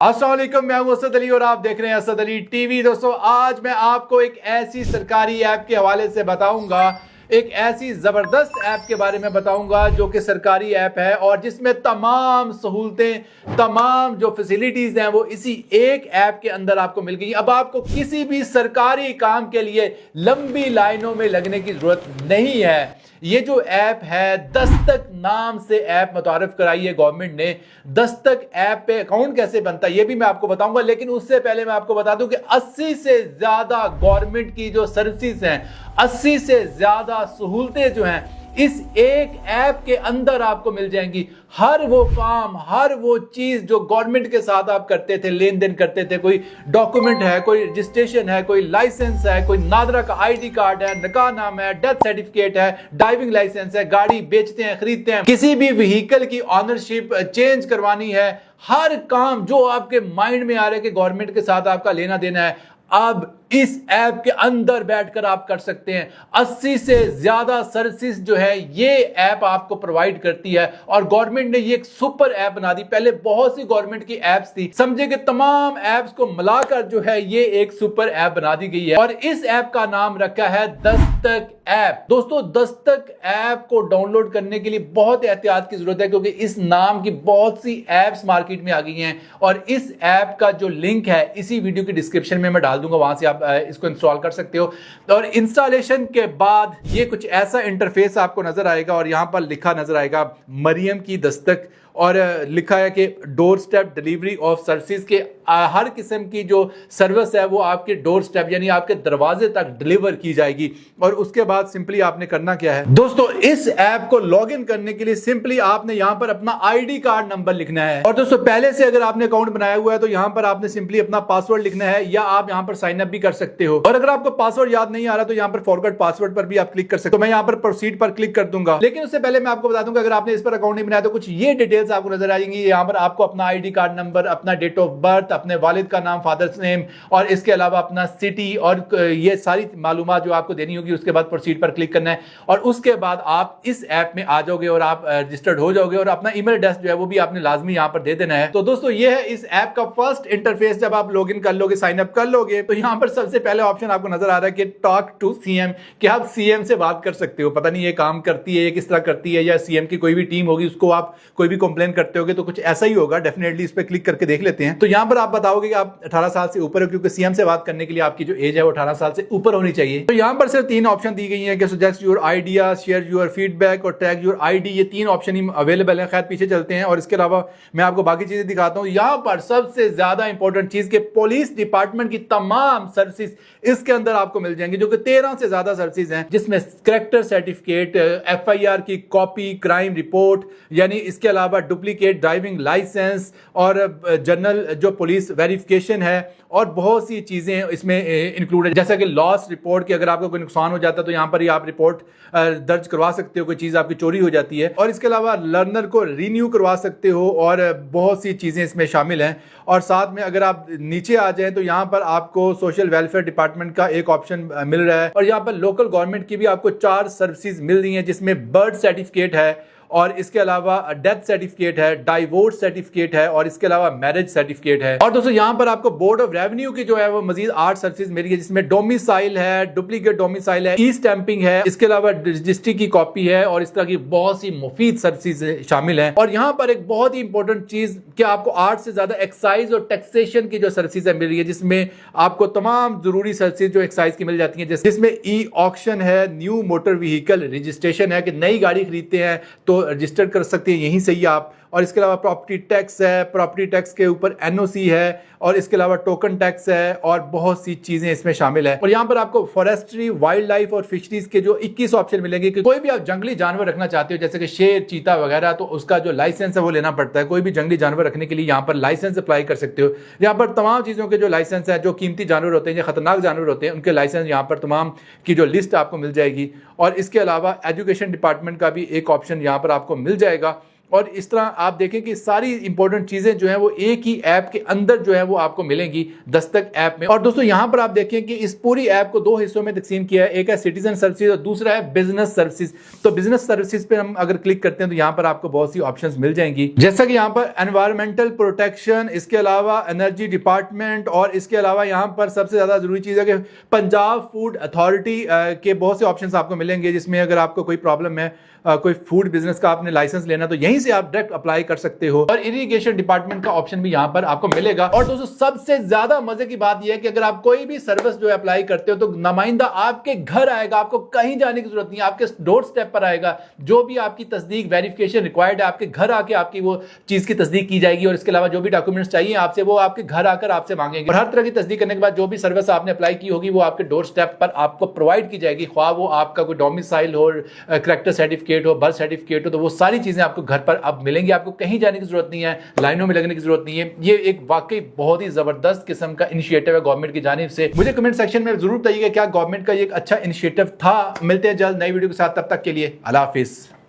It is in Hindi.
अस्सलाम वालेकुम, मैं हूं असद अली और आप देख रहे हैं असद अली टीवी। दोस्तों, आज मैं आपको एक ऐसी सरकारी ऐप के हवाले से बताऊंगा, एक ऐसी ज़बरदस्त ऐप के बारे में बताऊंगा जो कि सरकारी ऐप है और जिसमें तमाम सहूलतें, तमाम जो फैसिलिटीज़ हैं वो इसी एक ऐप के अंदर आपको मिल गई। अब आपको किसी भी सरकारी काम के लिए लंबी लाइनों में लगने की ज़रूरत नहीं है। ये जो ऐप है, दस्तक नाम से ऐप मुतारफ कराई है गवर्नमेंट ने। दस्तक ऐप पे अकाउंट कैसे बनता है ये भी मैं आपको बताऊंगा, लेकिन उससे पहले मैं आपको बता दूं कि 80 से ज्यादा गवर्नमेंट की जो सर्विसेज हैं, 80 से ज्यादा सहूलतें जो हैं इस एक ऐप के अंदर आपको मिल जाएंगी। हर वो काम, हर वो चीज जो गवर्नमेंट के साथ आप करते थे, लेन देन करते थे, कोई डॉक्यूमेंट है, कोई रजिस्ट्रेशन है, कोई लाइसेंस है, कोई नादरा का आईडी कार्ड है, निकाह नाम है, डेथ सर्टिफिकेट है, ड्राइविंग लाइसेंस है, गाड़ी बेचते हैं, खरीदते हैं, किसी भी व्हीकल की ऑनरशिप चेंज करवानी है, हर काम जो आपके माइंड में आ रहा है कि गवर्नमेंट के साथ आपका लेना देना है, अब इस ऐप के अंदर बैठकर आप कर सकते हैं। 80 से ज्यादा सर्विसेज जो है ये ऐप आपको प्रोवाइड करती है और गवर्नमेंट ने ये एक सुपर ऐप बना दी। पहले बहुत सी गवर्नमेंट की एप्स थी, समझे कि तमाम एप्स को मिलाकर जो है ये एक सुपर ऐप बना दी गई है और इस ऐप का नाम रखा है दस्तक ऐप। दोस्तों, दस्तक ऐप को डाउनलोड करने के लिए बहुत एहतियात की जरूरत है क्योंकि इस नाम की बहुत सी एप्स मार्केट में आ गई हैं और इस ऐप का जो लिंक है इसी वीडियो की डिस्क्रिप्शन में मैं डाल दूंगा, वहां से आप इसको इंस्टॉल कर सकते हो। और इंस्टॉलेशन के बाद ये कुछ ऐसा इंटरफेस आपको नजर आएगा और यहां पर लिखा नजर आएगा मरियम की दस्तक और लिखा है कि door step delivery of services के हर किस्म की जो सर्विस है वो आपके डोर स्टेप यानी आपके दरवाजे तक डिलीवर की जाएगी। और उसके बाद सिंपली आपने करना क्या है दोस्तों, इस ऐप को लॉग इन करने के लिए सिंपली आपने यहां पर अपना आईडी कार्ड नंबर लिखना है। और दोस्तों, पहले से अगर आपने अकाउंट बनाया हुआ है तो यहां पर आपने सिंपली अपना पासवर्ड लिखना है या आप यहां पर साइन अप भी कर सकते हो। और अगर आपको पासवर्ड याद नहीं आ रहा तो यहां पर फॉरगेट पासवर्ड पर भी आप क्लिक कर सकते हो। तो मैं यहां पर प्रोसीड पर क्लिक कर दूंगा, लेकिन उससे पहले मैं आपको बता दूंगा अगर आपने इस पर अकाउंट नहीं बनाया तो कुछ ये डिटेल्स आपको नजर आएंगी। यहां पर आपको अपना आईडी कार्ड नंबर, अपना डेट ऑफ बर्थ, अपने वालिद का नाम, फादर्स नेम और इसके अलावा अपना सिटी और ये सारी मालूमात जो आपको देनी होगी। उसके बाद प्रोसीड पर क्लिक करना है और उसके बाद आप इस ऐप में आ जाओगे और आप रजिस्टर्ड हो जाओगे और अपना ईमेल एड्रेस जो है वो भी आपने लाजमी यहां पर दे देना है। तो दोस्तों, ये है इस ऐप का फर्स्ट इंटरफेस। जब आप लॉग इन कर लोगे, साइन अप कर लोगे तो यहां पर सबसे पहले ऑप्शन आपको नजर आ रहा है कि टॉक टू सीएम, कि आप सीएम से बात कर सकते हो। पता नहीं ये काम करती है, ये किस तरह करती है, या सीएम की कोई भी टीम होगी उसको आप कोई भी कंप्लेन करते होगे तो कुछ ऐसा ही होगा। डेफिनेटली इस पर क्लिक करके देख लेते हैं। तो यहां पर आप बताओगे कि आप 18 साल से ऊपर हो, क्योंकि सीएम से बात करने के लिए आपकी जो एज है वो 18 साल से ऊपर होनी चाहिए। तो यहां पर सिर्फ 3 ऑप्शन दी गई हैं कि suggest your idea, share your feedback और टैग योर आईडी। ये 3 ऑप्शन ही अवेलेबल है। खैर, पीछे चलते हैं और इसके अलावा मैं आपको बाकी चीजें दिखाता हूं। यहां पर सबसे ज्यादा इंपॉर्टेंट चीज के पुलिस डिपार्टमेंट की तमाम सर्विसेज इसके अंदर आपको मिल जाएंगी, जो कि 13 से ज्यादा सर्विसेज हैं, जिसमें कैरेक्टर सर्टिफिकेट, एफआईआर की कॉपी, क्राइम रिपोर्ट, यानी इसके अलावा डुप्लीकेट ड्राइविंग लाइसेंस और जनरल जो पुलिस वेरिफिकेशन है और बहुत सी चीजें इसमें इंक्लूडेड, जैसा कि लॉस रिपोर्ट की अगर आपको कोई नुकसान हो जाता है तो यहां पर ही आप रिपोर्ट दर्ज करवा सकते हो, कोई चीज आपकी चोरी हो जाती है। और इसके अलावा लर्नर को रिन्यू करवा सकते हो और बहुत सी चीजें इसमें शामिल हैं। और साथ में अगर आप नीचे आ जाएं तो यहां पर आपको सोशल वेलफेयर डिपार्टमेंट का एक ऑप्शन मिल रहा है और यहां पर लोकल गवर्नमेंट की भी आपको 4 सर्विसेज मिल रही हैं, जिसमें बर्थ सर्टिफिकेट है और इसके अलावा डेथ सर्टिफिकेट है, डाइवोर्स सर्टिफिकेट है और इसके अलावा मैरिज सर्टिफिकेट है। और दोस्तों, यहां पर आपको बोर्ड ऑफ रेवेन्यू की जो है वो मजीद 8 सर्विसेज मिल रही है, जिसमें डोमिसाइल है, डुप्लीकेट डोमिसाइल है, ई स्टैंपिंग है, इसके अलावा रजिस्ट्री की कॉपी है और इस तरह की बहुत सी मुफीद सर्विसेज शामिल है। और यहां पर एक बहुत ही इंपॉर्टेंट चीज कि आपको 8 से ज्यादा एक्साइज और टैक्सेशन की जो सर्विसेज मिल रही है, जिसमें आपको तमाम जरूरी सर्विसेज जो एक्साइज की मिल जाती है, जिसमें ई ऑक्शन है, न्यू मोटर व्हीकल रजिस्ट्रेशन है कि नई गाड़ी खरीदते हैं तो रजिस्टर कर सकते हैं यहीं से ही आप। और इसके अलावा प्रॉपर्टी टैक्स है, प्रॉपर्टी टैक्स के ऊपर एनओसी है और इसके अलावा टोकन टैक्स है और बहुत सी चीजें इसमें शामिल है। और यहाँ पर आपको फॉरेस्ट्री, वाइल्ड लाइफ और फिशरीज के जो 21 ऑप्शन मिलेंगे कि कोई भी आप जंगली जानवर रखना चाहते हो जैसे कि शेर, चीता वगैरह, तो उसका जो लाइसेंस है वो लेना पड़ता है। कोई भी जंगली जानवर रखने के लिए यहाँ पर लाइसेंस अप्लाई कर सकते हो। यहाँ पर तमाम चीजों के जो लाइसेंस है, जो कीमती जानवर होते हैं, जो खतरनाक जानवर होते हैं, उनके लाइसेंस यहाँ पर तमाम की जो लिस्ट आपको मिल जाएगी। और इसके अलावा एजुकेशन डिपार्टमेंट का भी एक ऑप्शन यहाँ पर आपको मिल जाएगा और इस तरह आप देखें कि सारी इंपॉर्टेंट चीजें जो है वो एक ही ऐप के अंदर जो है वो आपको मिलेंगी दस्तक ऐप में। और दोस्तों यहां पर आप देखें कि इस पूरी ऐप को दो हिस्सों में तकसीम किया है, एक है सिटीजन सर्विसेज और दूसरा है बिजनेस सर्विसेज। तो बिजनेस सर्विसेज पे हम अगर क्लिक करते हैं तो यहां पर आपको बहुत सी ऑप्शंस मिल जाएंगी, जैसा कि यहां पर एनवायरमेंटल प्रोटेक्शन, इसके अलावा एनर्जी डिपार्टमेंट, और इसके अलावा यहां पर सबसे ज्यादा जरूरी चीज है कि पंजाब फूड अथॉरिटी के बहुत से ऑप्शंस आपको मिलेंगे, जिसमें अगर आपको कोई प्रॉब्लम है, कोई फूड बिजनेस का आपने लाइसेंस लेना तो यहीं से आप डायरेक्ट अप्लाई कर सकते हो। और इरिगेशन डिपार्टमेंट का ऑप्शन भी यहां पर आपको मिलेगा। और दोस्तों सबसे ज्यादा मजे की बात यह है कि अगर आप कोई भी सर्विस जो है अप्लाई करते हो तो नुमाइंदा आपके घर आएगा, आपको कहीं जाने की जरूरत नहीं है, आपके डोर स्टेप पर आएगा। जो भी आपकी तस्दीक वेरिफिकेशन रिक्वायर्ड है आपके घर आके आपकी वो चीज की तस्दीक की जाएगी, और इसके अलावा जो भी डॉक्यूमेंट्स चाहिए आपसे वो आपके घर आकर आपसे मांगेंगे। और हर तरह की तस्दीक करने के बाद जो भी सर्विस आपने अप्लाई की होगी वो आपके डोर स्टेप पर आपको प्रोवाइड की जाएगी, ख्वाह वो आपका कोई डोमिसाइल हो, करेक्टर सर्टिफिकेट हो, बर्थ सर्टिफिकेट हो, तो वो सारी चीजें आपको घर पर अब मिलेंगी। आपको कहीं जाने की जरूरत नहीं है, लाइनों में लगने की जरूरत नहीं है। ये एक वाकई बहुत ही जबरदस्त किस्म का इनिशिएटिव है गवर्नमेंट की जानिब से। मुझे कमेंट सेक्शन में जरूर बताइएगा क्या गवर्नमेंट का ये एक अच्छा इनिशिएटिव था। मिलते हैं जल्द नई वीडियो के साथ, तब तक के लिए अल्लाह हाफिज।